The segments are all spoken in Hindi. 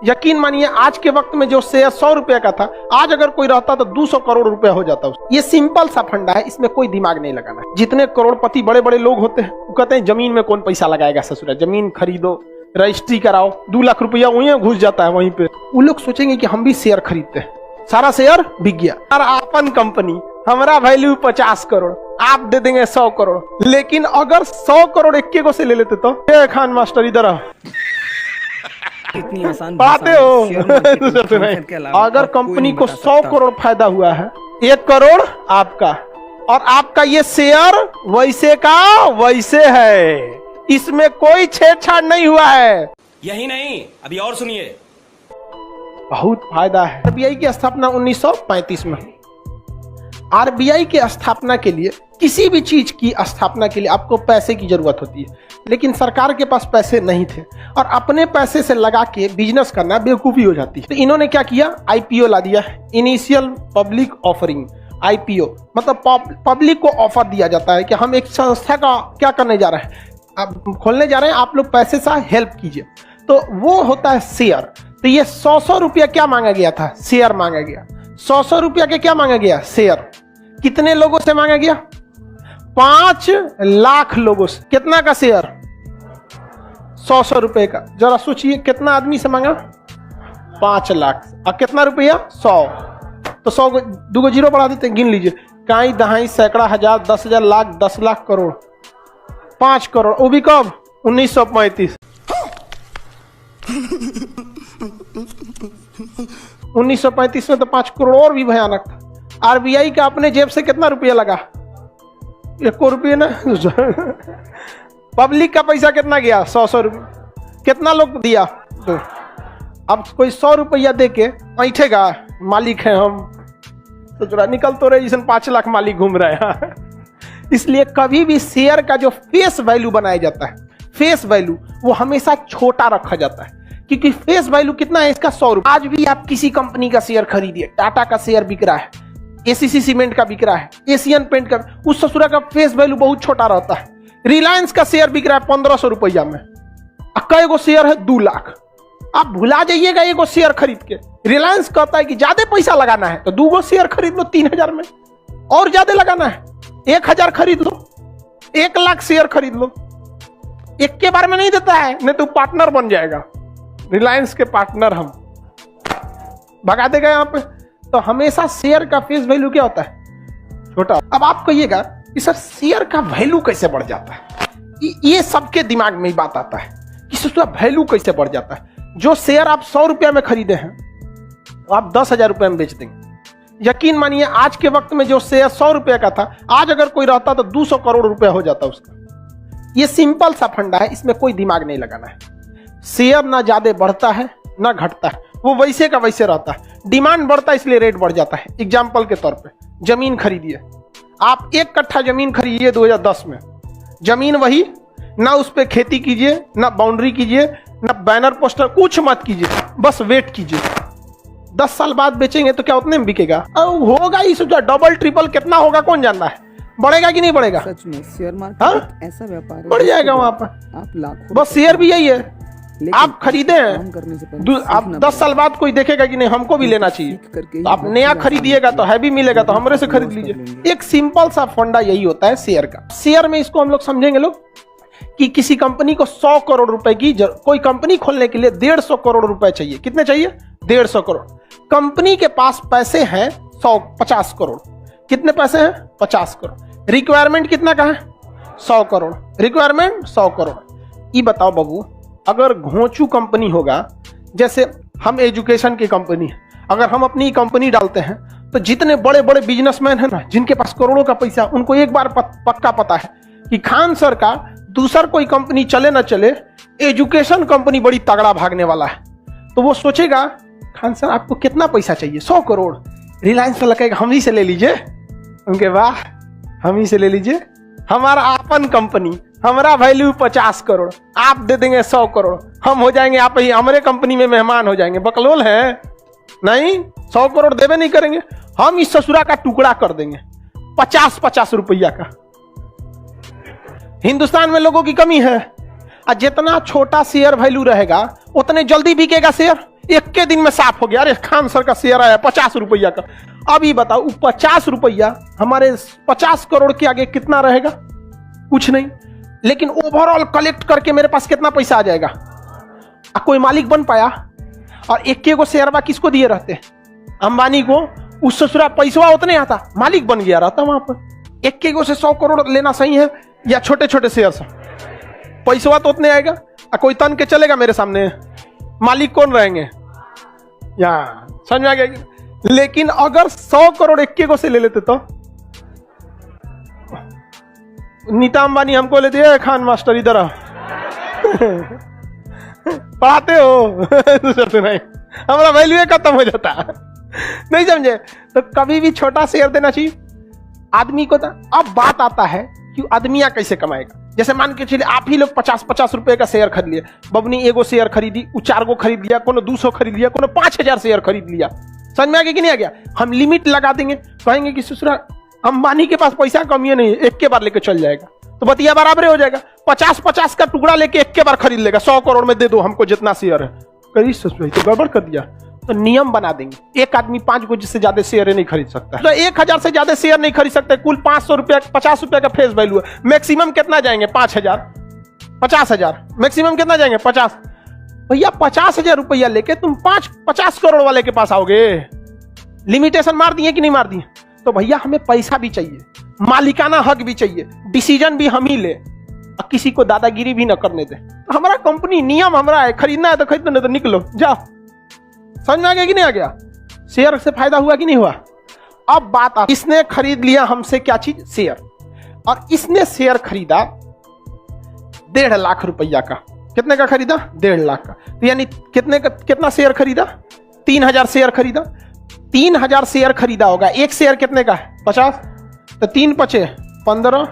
यकीन मानिए आज के वक्त में जो शेयर 100 रुपए का था, आज अगर कोई रहता तो 200 करोड़ रुपया हो जाता। ये सिंपल सा फंडा है, इसमें कोई दिमाग नहीं लगाना है। जितने करोड़पति बड़े बड़े लोग होते हैं वो कहते हैं जमीन में कौन पैसा लगाएगा, ससुरा जमीन खरीदो, रजिस्ट्री कराओ, 2 लाख रुपया वहीं घुस जाता है वहीं पे। वो लोग सोचेंगे कि हम भी शेयर खरीदते हैं, सारा शेयर बिक गया और अपन कंपनी, हमारा वैल्यू 50 करोड़, आप दे देंगे 100 करोड़। लेकिन अगर 100 करोड़ एक को से ले लेते तो खान मास्टर इधर आ, इतनी आसान पाते हो। अगर कंपनी को 100 करोड़ फायदा हुआ है, 1 करोड़ आपका, और आपका ये शेयर वैसे का वैसे है, इसमें कोई छेड़छाड़ नहीं हुआ है। यही नहीं, अभी और सुनिए, बहुत फायदा है। आरबीआई की स्थापना 1935 में हुई। आरबीआई की स्थापना के लिए, किसी भी चीज की स्थापना के लिए आपको पैसे की जरूरत होती है, लेकिन सरकार के पास पैसे नहीं थे और अपने पैसे से लगा के बिजनेस करना बेवकूफी हो जाती है। तो इन्होंने क्या किया, आईपीओ ला दिया, इनिशियल पब्लिक ऑफरिंग। आईपीओ मतलब पब्लिक को ऑफर दिया जाता है कि हम एक संस्था का क्या करने जा रहे हैं, आप खोलने जा रहे हैं, आप लोग पैसे से हेल्प कीजिए। तो वो होता है शेयर। तो ये 100 रुपया क्या मांगा गया था, शेयर मांगा गया। 100 रुपया के क्या मांगा गया, शेयर। कितने लोगों से मांगा गया, 5 लाख लोगों से। कितना का शेयर, 100 रुपए का। जरा सोचिए कितना आदमी से मांगा, 5 लाख। और कितना रुपया, 100। तो 100 को 2 जीरो बढ़ा देते, गिन लीजिए, काई दहाई सैकड़ा हजार 10,000 लाख 10 लाख करोड़, 5 करोड़। वो भी कब, 1935। 1935 में तो 5 करोड़ और भी भयानक था। आरबीआई का अपने जेब से कितना रुपया लगा, 1 रुपये ना। पब्लिक का पैसा कितना गया, 100 रुपये। कितना लोग दिया, तो अब कोई 100 रुपया दे के ऐठेगा, मालिक है हम, तो जरा निकल तो रहे जिसमें 5 लाख मालिक घूम रहे हैं। इसलिए कभी भी शेयर का जो फेस वैल्यू बनाया जाता है, फेस वैल्यू, वो हमेशा छोटा रखा जाता है, क्योंकि फेस वैल्यू कितना है इसका, 100 रुपये। आज भी आप किसी कंपनी का शेयर खरीदिए, टाटा का शेयर बिक रहा है, एसीसी सीमेंट का बिक रहा है, एशियन पेंट का, उस ससुरा का फेस वैल्यू बहुत छोटा रहता है। रिलायंस का शेयर बिक रहा है 1500 रुपया में, कई गो शेयर है 2 लाख। आप भुला जाइएगा एगो शेयर खरीद के। रिलायंस कहता है कि ज्यादा पैसा लगाना है तो 2 गो शेयर खरीद लो 3000 में, और ज्यादा लगाना है 1000 खरीद लो, 1 लाख शेयर खरीद लो। एक के बारे में नहीं देता है, नहीं तो पार्टनर बन जाएगा, रिलायंस के पार्टनर हम, भगा देगा यहाँ पे। तो हमेशा शेयर का फेस वैल्यू क्या होता है, छोटा। अब आप कहिएगा कि सर शेयर का वैल्यू कैसे बढ़ जाता है, ये सबके दिमाग में ही बात आता है कि उसका वैल्यू कैसे बढ़ जाता है। जो शेयर आप 100 रुपया में खरीदे हैं वो आप 10,000 रुपये में बेच देंगे। यकीन मानिए आज के वक्त में जो शेयर 100 रुपये का था, आज अगर कोई रहता तो 200 करोड़ रुपया हो जाता उसका। ये सिंपल सा फंडा है, इसमें कोई दिमाग नहीं लगाना है। शेयर ना ज्यादा बढ़ता है ना घटता है, वो वैसे का वैसे रहता है। डिमांड बढ़ता है इसलिए रेट बढ़ जाता है। एग्जाम्पल के तौर पे जमीन खरीदिए, आप 1 कट्ठा जमीन खरीदिए 2010 में, जमीन वही, ना उस पर खेती कीजिए, ना बाउंड्री कीजिए, ना बैनर पोस्टर, कुछ मत कीजिए, बस वेट कीजिए। 10 साल बाद बेचेंगे तो क्या उतने में बिकेगा, होगा ही सोचा डबल ट्रिपल कितना होगा कौन जानता है, बढ़ेगा कि नहीं बढ़ेगा। सच में शेयर मार्केट ऐसा व्यापार है, बढ़ जाएगा वहां पर, आप लाखों। बस शेयर भी यही है, आप खरीदे हैं, आप 10 साल बाद कोई देखेगा कि नहीं हमको भी लेना चाहिए, तो आप नया खरीदिएगा तो हैवी मिलेगा तो हमरे से खरीद लीजिए। एक सिंपल सा फंडा यही होता है शेयर का। शेयर में इसको हम लोग समझेंगे लोग कि किसी कंपनी को 100 करोड़ रुपए की, कोई कंपनी खोलने के लिए 150 करोड़ रुपए चाहिए। कितने चाहिए, 150 करोड़। कंपनी के पास पैसे हैं 50 करोड़। कितने पैसे हैं, 50 करोड़। रिक्वायरमेंट कितना का है, 100 करोड़। रिक्वायरमेंट 100 करोड़। ये बताओ बाबू, अगर घोंचू कंपनी होगा, जैसे हम एजुकेशन की कंपनी है, अगर हम अपनी कंपनी डालते हैं तो जितने बड़े बड़े बिजनेसमैन हैं ना, जिनके पास करोड़ों का पैसा, उनको एक बार पक्का पता है कि खान सर का दूसर कोई कंपनी चले ना चले, एजुकेशन कंपनी बड़ी तगड़ा भागने वाला है। तो वो सोचेगा खान सर आपको कितना पैसा चाहिए, 100 करोड़। रिलायंस वाला कहेगा हम ही से ले लीजिए, उनके वाह हम ही से ले लीजिए, हमारा अपन कंपनी, हमारा वैल्यू 50 करोड़, आप दे देंगे 100 करोड़, हम हो जाएंगे, आप ही हमारे कंपनी में मेहमान हो जाएंगे। बकलोल है नहीं, 100 करोड़ देवे नहीं करेंगे, हम इस ससुरा का टुकड़ा कर देंगे 50-50 रुपया का। हिंदुस्तान में लोगों की कमी है, और जितना छोटा शेयर वैल्यू रहेगा उतने जल्दी बिकेगा शेयर। एक के दिन में साफ हो गया। अरे खान सर का शेयर आया 50 रुपया का। अभी बताओ 50 रुपया हमारे 50 करोड़ के आगे कितना रहेगा? कुछ नहीं। लेकिन ओवरऑल कलेक्ट करके मेरे पास कितना पैसा आ जाएगा? कोई मालिक बन पाया? और एक को शेयरवा किसको दिए रहते? अंबानी को। उस ससुरा पैसा उतने आता, मालिक बन गया रहता वहां पर। एक को से 100 करोड़ लेना सही है या छोटे छोटे शेयर से? पैसा तो उतने आएगा। कोई तन के चलेगा मेरे सामने? मालिक कौन रहेंगे? यहाँ समझ में आ गया। लेकिन अगर 100 करोड़ एक को से ले लेते तो नीता अंबानी हमको लेते हैं, खान मास्टर इधर आओ पढ़ाते हो नहीं, हमारा वैल्यू खत्म हो जाता। नहीं समझे? तो कभी भी छोटा शेयर देना चाहिए आदमी को। अब बात आता है कि आदमिया कैसे कमाएगा। जैसे मान के चलिए आप ही लोग 50-50 रुपए का शेयर खरीद लिए। बबनी एगो शेयर खरीदी, 4 गो खरीद लिया, कोनो 200 खरीद लिया, कोनो 5000 शेयर खरीद लिया। समझ में आ गया कि नहीं आ गया? हम लिमिट लगा देंगे, कहेंगे कि ससुरा अंबानी के पास पैसा कमी है नहीं, एक के बार लेके चल जाएगा, तो बतिया बराबर हो जाएगा। 50-50 का टुकड़ा लेके एक के बार खरीद लेगा। 100 करोड़ में दे दो हमको जितना शेयर है। कहीं ससुरा तो गड़बड़ कर दिया। तो नियम बना देंगे, एक आदमी 5 गो से ज्यादा शेयर नहीं खरीद सकता। तो 1000 से ज्यादा शेयर नहीं खरीद सकते। कुल 500 रुपया 50 रुपया का फेस वैल्यू है। मैक्सिमम कितना जाएंगे? 5000, 50,000। मैक्सिमम कितना जाएंगे? 50। भैया 50,000 रुपया लेके तुम 50 करोड़ वाले के पास आओगे? लिमिटेशन मार दिए कि नहीं मार दिए? तो भैया हमें पैसा भी चाहिए, मालिकाना हक भी चाहिए, डिसीजन भी हम ही ले, और किसी को दादागिरी भी न करने दे। हमारा कंपनी नियम हमारा है, खरीदना है तो खरीदो, नहीं तो निकलो जाओ। समझ में आ गया कि नहीं आ गया? शेयर से फायदा हुआ कि नहीं हुआ? अब बात आ, इसने खरीद लिया हमसे क्या चीज? शेयर। और इसने शेयर खरीदा 1.5 लाख रुपया का। कितने का खरीदा? 1.5 लाख का। तो यानी कितना शेयर खरीदा? 3000 शेयर खरीदा। 3000 शेयर खरीदा होगा। एक शेयर कितने का है? 50। तो 3 पचे 15,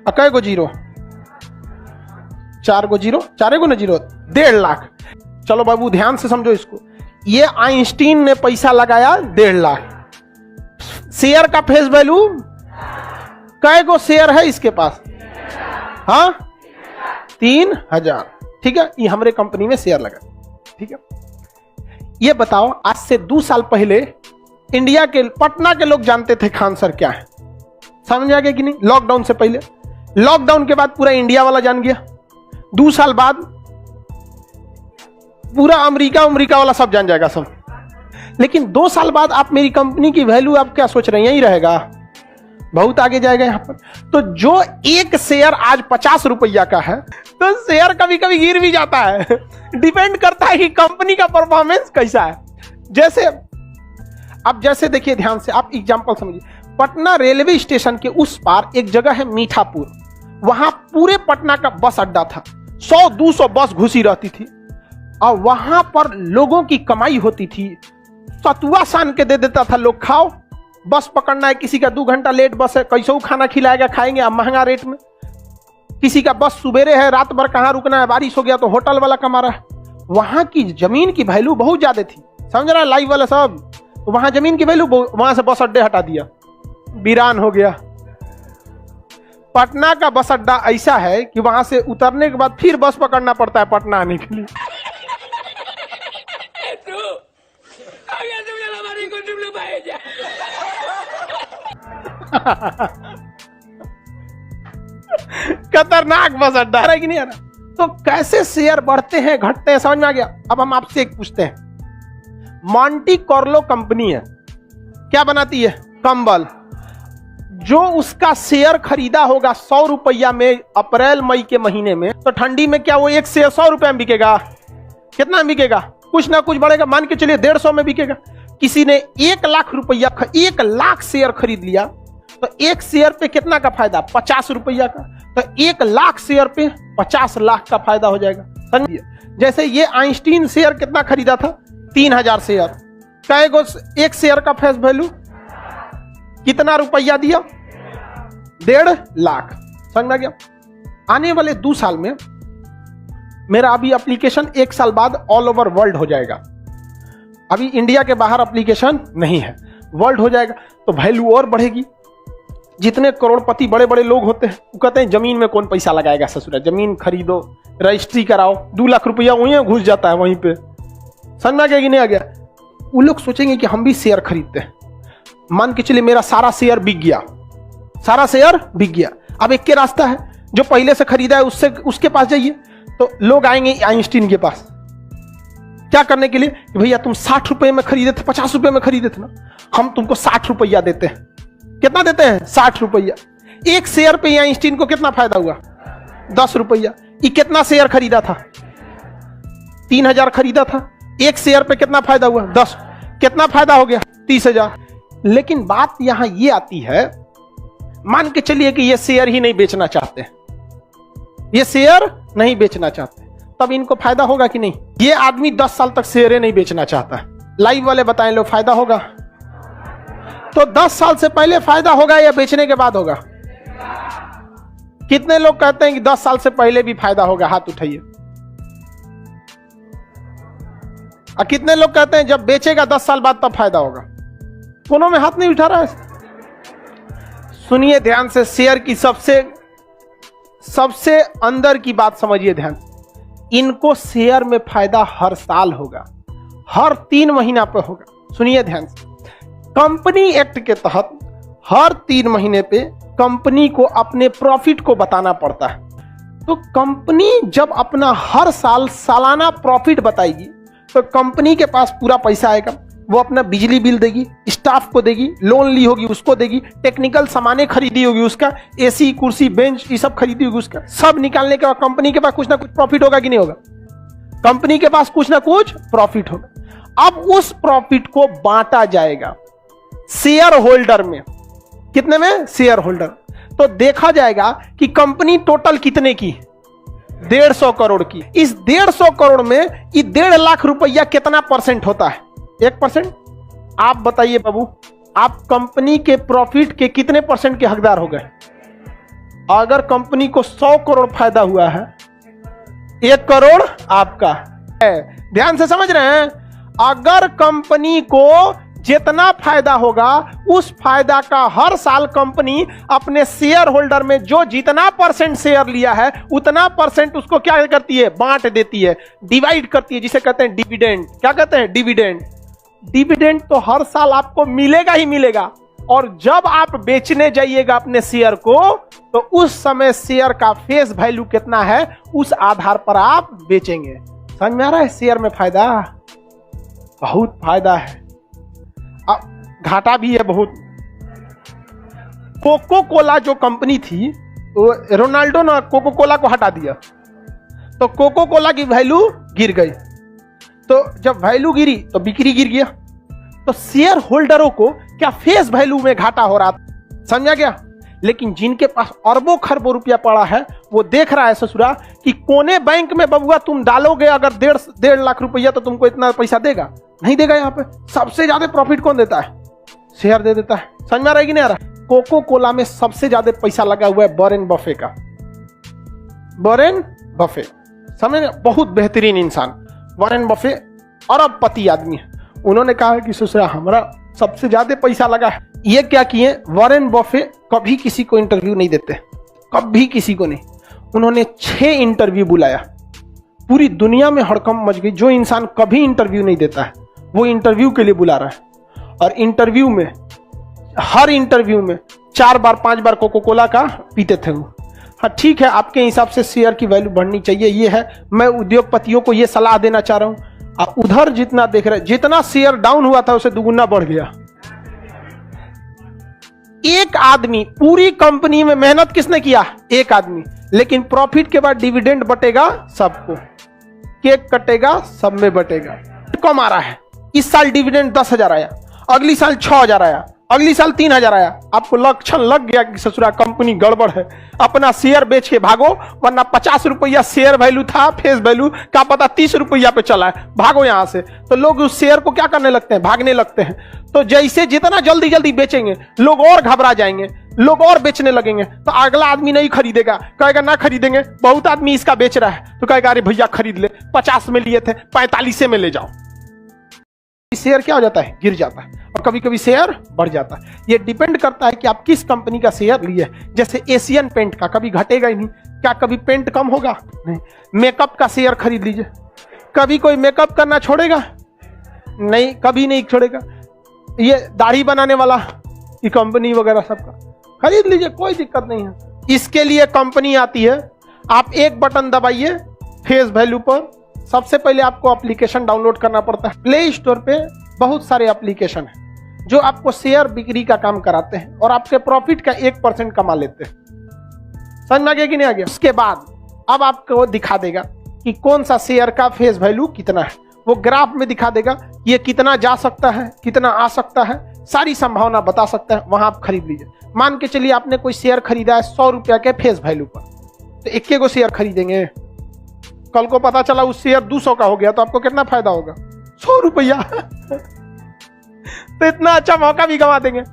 कै गो जीरो? 4 गो जीरो, 4 गो ना जीरो, 1.5 लाख। चलो बाबू ध्यान से समझो इसको। ये आइंस्टीन ने पैसा लगाया 1.5 लाख। शेयर का फेस वैल्यू, कै गो शेयर है इसके पास? हाँ 3000। ठीक है, ये हमारे कंपनी में शेयर लगा। ठीक है, ये बताओ आज से 2 साल पहले इंडिया के पटना के लोग जानते थे खान सर क्या है? समझ आ गया कि नहीं? लॉकडाउन से पहले। लॉकडाउन के बाद पूरा इंडिया वाला जान गया। 2 साल बाद पूरा अमेरिका वाला सब जान जाएगा सब। लेकिन 2 साल बाद आप मेरी कंपनी की वैल्यू आप क्या सोच रहे हैं? यही रहेगा, बहुत आगे जाएगा यहां पर। तो जो एक शेयर आज 50 रुपया का है, तो शेयर कभी कभी गिर भी जाता है। डिपेंड करता है कि कंपनी का परफॉर्मेंस कैसा है। जैसे देखिए ध्यान से, आप एग्जांपल समझिए। पटना रेलवे स्टेशन के उस पार एक जगह है मीठापुर। वहां पूरे पटना का बस अड्डा था। 100-200 बस घुसी रहती थी और वहां पर लोगों की कमाई होती थी। सतुआ सान के दे देता था लोग, खाओ। बस पकड़ना है, किसी का 2 घंटा लेट बस है, कैसे खाना खिलाएगा, खाएंगे अब महंगा रेट में। किसी का बस सुबेरे है, रात भर कहाँ रुकना है, बारिश हो गया तो होटल वाला कमा रहा है। वहां की जमीन की वैल्यू बहुत ज्यादा थी। समझ रहा है लाइव वाला सब? वहां जमीन की वैल्यू, वहां से बस अड्डे हटा दिया, वीरान हो गया। पटना का बस अड्डा ऐसा है कि वहां से उतरने के बाद फिर बस पकड़ना पड़ता है पटना आने के लिए। खतरनाक बस अड्डा है कि नहीं आ रहा? तो कैसे शेयर बढ़ते हैं घटते हैं, समझ में आ गया? अब हम आपसे एक पूछते हैं। मॉन्टी कार्लो कंपनी है, क्या बनाती है? कंबल। जो उसका शेयर खरीदा होगा 100 रुपया में अप्रैल मई के महीने में, तो ठंडी में क्या वो एक शेयर 100 रुपया में बिकेगा? कितना बिकेगा? कुछ ना कुछ बढ़ेगा। मान के चलिए 150 में बिकेगा। किसी ने 1 लाख रुपया 1 लाख शेयर खरीद लिया, तो एक शेयर पे कितना का फायदा? 50 रुपया का। तो 1 लाख शेयर पे 50 लाख का फायदा हो जाएगा। समझिए, जैसे ये आइंस्टीन शेयर कितना खरीदा था? 3000 शेयर। कै गो एक शेयर का फेस वैल्यू? कितना रुपया दिया? 1.5 लाख। समझ में आ गया? आने वाले 2 साल में मेरा अभी एप्लीकेशन 1 साल बाद ऑल ओवर वर्ल्ड हो जाएगा। अभी इंडिया के बाहर एप्लीकेशन नहीं है, वर्ल्ड हो जाएगा। तो वैल्यू और बढ़ेगी। जितने करोड़पति बड़े बड़े लोग होते हैं वो कहते हैं जमीन में कौन पैसा लगाएगा ससुरा, जमीन खरीदो, रजिस्ट्री कराओ। 2 लाख रुपया वहीं घुस जाता है वहीं पे। समझ में आ गया कि नहीं आ गया? वो लोग सोचेंगे कि हम भी शेयर खरीदते हैं। मान के चलिए मेरा सारा शेयर बिक गया, सारा शेयर बिक गया। अब एक के रास्ता है, जो पहले से खरीदा है उससे उसके पास जाइए। तो लोग आएंगे आइंस्टीन के पास क्या करने के लिए कि भैया तुम 60 रुपए में खरीदे थे, 50 रुपए में खरीदे थे ना, हम तुमको 60 रुपया देते हैं। कितना देते हैं? 60 रुपया। एक शेयर पे आइंस्टीन को कितना फायदा हुआ? 10 रुपया। ये कितना शेयर खरीदा था? 3000 खरीदा था। एक शेयर पे कितना फायदा हुआ? 10। कितना फायदा हो गया? 30,000। लेकिन बात यहां ये आती है, मान के चलिए कि ये शेयर ही नहीं बेचना चाहते, ये शेयर नहीं बेचना चाहते, तब इनको फायदा होगा कि नहीं? ये आदमी 10 साल तक शेयर नहीं बेचना चाहता, लाइव वाले बताएं लो फायदा होगा? तो 10 साल से पहले फायदा होगा या बेचने के बाद होगा? कितने लोग कहते हैं कि 10 साल से पहले भी फायदा होगा? हाथ उठाइए। और कितने लोग कहते हैं जब बेचेगा 10 साल बाद तब फायदा होगा? कोनों में हाथ नहीं उठा रहा है। सुनिए ध्यान से, शेयर की सबसे अंदर की बात समझिए ध्यान। इनको शेयर में फायदा हर साल होगा, हर 3 महीना पे होगा। सुनिए ध्यान से, कंपनी एक्ट के तहत हर 3 महीने पे कंपनी को अपने प्रॉफिट को बताना पड़ता है। तो कंपनी जब अपना हर साल सालाना प्रॉफिट बताएगी तो कंपनी के पास पूरा पैसा आएगा। वो अपना बिजली बिल देगी, स्टाफ को देगी, लोन ली होगी उसको देगी, टेक्निकल सामानें खरीदी होगी उसका, एसी कुर्सी बेंच ये सब खरीदी होगी उसका, सब निकालने के बाद कंपनी के पास कुछ ना कुछ प्रॉफिट होगा कि नहीं होगा? कंपनी के पास कुछ ना कुछ प्रॉफिट होगा। अब उस प्रॉफिट को बांटा जाएगा शेयर होल्डर में। कितने में? Share holder. तो देखा जाएगा कि कंपनी टोटल कितने की? 150 करोड़ की। इस 150 करोड़ में ये 1.5 लाख रुपया कितना परसेंट होता है? 1%। आप बताइए बाबू, आप कंपनी के प्रॉफिट के कितने परसेंट के हकदार हो गए? अगर कंपनी को 100 करोड़ फायदा हुआ है, 1 करोड़ आपका है। ध्यान से समझ रहे हैं? अगर कंपनी को जितना फायदा होगा उस फायदा का हर साल कंपनी अपने शेयर होल्डर में जो जितना परसेंट शेयर लिया है उतना परसेंट उसको क्या करती है? बांट देती है, डिवाइड करती है, जिसे कहते हैं डिविडेंड। क्या कहते हैं? डिविडेंड। डिविडेंड तो हर साल आपको मिलेगा ही मिलेगा। और जब आप बेचने जाइएगा अपने शेयर को तो उस समय शेयर का फेस वैल्यू कितना है उस आधार पर आप बेचेंगे। समझ में आ रहा है? शेयर में फायदा, बहुत फायदा है, घाटा भी है बहुत। कोको कोला जो कंपनी थी, वो रोनाल्डो ने कोको कोला को हटा दिया तो कोको कोला की वैल्यू गिर गई। तो जब वैल्यू गिरी तो बिक्री गिर गया। तो शेयर होल्डरों को क्या फेस वैल्यू में घाटा हो रहा था? समझा गया? लेकिन जिनके पास अरबों खरबों रुपया पड़ा है वो देख रहा है ससुरा कि कोने बैंक में बबुआ तुम डालोगे अगर 1.5 लाख रुपया तो तुमको इतना पैसा देगा, नहीं देगा। यहाँ पे सबसे ज्यादा प्रॉफिट कौन देता है? शेयर दे देता है। समझ में आ रहा है कि नहीं आ रहा? कोको कोला में सबसे ज्यादा पैसा लगा हुआ है वॉरेन बफे का। वॉरेन बफे समझ, बहुत बेहतरीन इंसान। वॉरेन बफे अरबपति आदमी है। उन्होंने कहा है कि ससुरा हमारा सबसे ज्यादा पैसा लगा है। ये क्या किए? वॉरेन बफे कभी किसी को इंटरव्यू नहीं देते, कभी किसी को नहीं। उन्होंने 6 इंटरव्यू बुलाया। पूरी दुनिया में हड़कंप मच गई। जो इंसान कभी इंटरव्यू नहीं देता है वो इंटरव्यू के लिए बुला रहा है। और इंटरव्यू में, हर इंटरव्यू में 4 बार 5 बार कोको कोला का पीते थे वो। हाँ ठीक है, आपके हिसाब से शेयर की वैल्यू बढ़नी चाहिए, ये है। मैं उद्योगपतियों को ये सलाह देना चाह रहा हूं। आप उधर जितना देख रहे हैं, जितना शेयर डाउन हुआ था उसे दुगुना बढ़ गया। एक आदमी, पूरी कंपनी में मेहनत किसने किया? एक आदमी। लेकिन प्रॉफिट के बाद डिविडेंड बटेगा सबको, केक कटेगा सब में बटेगा। कम आ रहा है। इस साल डिविडेंड 10,000 आया, अगली साल 6,000 आया, अगली साल 3,000 आया। आपको लक्षण लग गया कि ससुरा कंपनी गड़बड़ है, अपना शेयर बेच के भागो, वरना 50 रुपया शेयर वैल्यू था, फेस वैल्यू क्या पता 30 रुपया पे चला है, भागो यहां से। तो लोग उस शेयर को क्या करने लगते हैं? भागने लगते हैं। तो जैसे जितना जल्दी जल्दी बेचेंगे लोग और घबरा जाएंगे, लोग और बेचने लगेंगे। तो अगला आदमी नहीं खरीदेगा, कहेगा ना खरीदेंगे, बहुत आदमी इसका बेच रहा है, तो कहेगा अरे भैया खरीद ले, 50 में लिए थे 45 में ले जाओ। शेयर क्या हो जाता है? गिर जाता है। और कभी कभी शेयर बढ़ जाता है। ये डिपेंड करता है कि आप किस कंपनी का शेयर लिए। जैसे एशियन पेंट का कभी घटेगा ही नहीं। क्या कभी पेंट कम होगा? नहीं। मेकअप का शेयर खरीद लीजिए, कभी कोई मेकअप करना छोड़ेगा? नहीं, कभी नहीं छोड़ेगा। ये दाढ़ी बनाने वाला ये कंपनी वगैरह सबका खरीद लीजिए, कोई दिक्कत नहीं है। इसके लिए कंपनी आती है, आप एक बटन दबाइए फेस वैल्यू पर। सबसे पहले आपको एप्लीकेशन डाउनलोड करना पड़ता है। प्ले स्टोर पे बहुत सारे एप्लीकेशन हैं जो आपको शेयर बिक्री का काम कराते हैं और आपके प्रॉफिट का 1% कमा लेते हैं। समझ में आ गया कि नहीं आ गया? उसके बाद अब आपको दिखा देगा कि कौन सा शेयर का फेस वैल्यू कितना है। वो ग्राफ में दिखा देगा ये कितना जा सकता है, कितना आ सकता है, सारी संभावना बता सकता है। वहां आप खरीद लीजिए। मान के चलिए आपने कोई शेयर खरीदा है 100 रुपया के फेस वैल्यू पर, तो 1 शेयर खरीदेंगे। कल को पता चला उस शेयर 200 का हो गया तो आपको कितना फायदा होगा? 100 रुपया। तो इतना अच्छा मौका भी गंवा देंगे।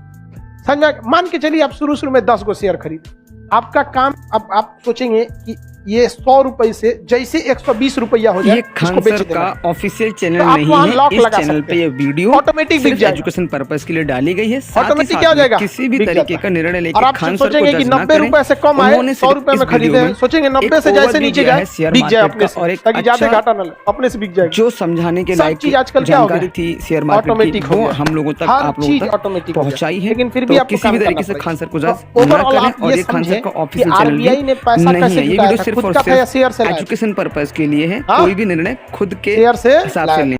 समझ, मान के चलिए आप शुरू में 10 शेयर खरीदे। आपका काम, अब आप सोचेंगे कि ये 100 रुपए से जैसे 120 रुपया हो जाए, ये खान सर का ऑफिशियल चैनल तो आप नहीं वहाँ है। लॉक इस लगा चैनल सकते पे ये हैं। वीडियो ऑटोमेटिक बिक सिर्फ जाएगा। एजुकेशन पर्पस के लिए डाली गई है। साथ ही ऑटोमेटिक साथ क्या हो में जाएगा? किसी भी बिक तरीके जाता का निर्णय और लेके आप खान सर को सोचेंगे कि जज ना 90 करें। रुपए से कम आए, उन्होंने 100 रुपए सिर्फ में इस वीडियो खरीदे, में सोचेंगे 90 से एक जैसे ओवरव्यू नीचे दिया जाए है शेयर बिक जाए मार्केट अपने का से, और एक ताकि ज्यादा अच्छा घाटा न लगे, अपने से बिक जाएगा। जो समझाने के सब लायक चीज आजकल क्या हो जानकारी गया? थी शेयर मार्केट की, ऑटोमेटिक हो वो गया। हम लोगों तक, हर आप चीज लोगों तक ऑटोमेटिक हो पहुंचाई गया। है। लेकिन फिर भी तो आपको किसी भी काम तरीके करना से खान सर को पड़ेगा। जज तो ना ओवरऑल करें। आप और ये ये खान सर समझे का कि ऑफिशियल चैनल आरबीआई ने पैसा नहीं कैसे है। ये जुटाया वीडियो था, सिर्फ खुद और का था या शेयर सिर्फ से लाया था? एजुकेशन पर्पस के लिए है। हाँ? कोई भी निर्णय खुद के शेयर से हिसाब लाया से था। लें।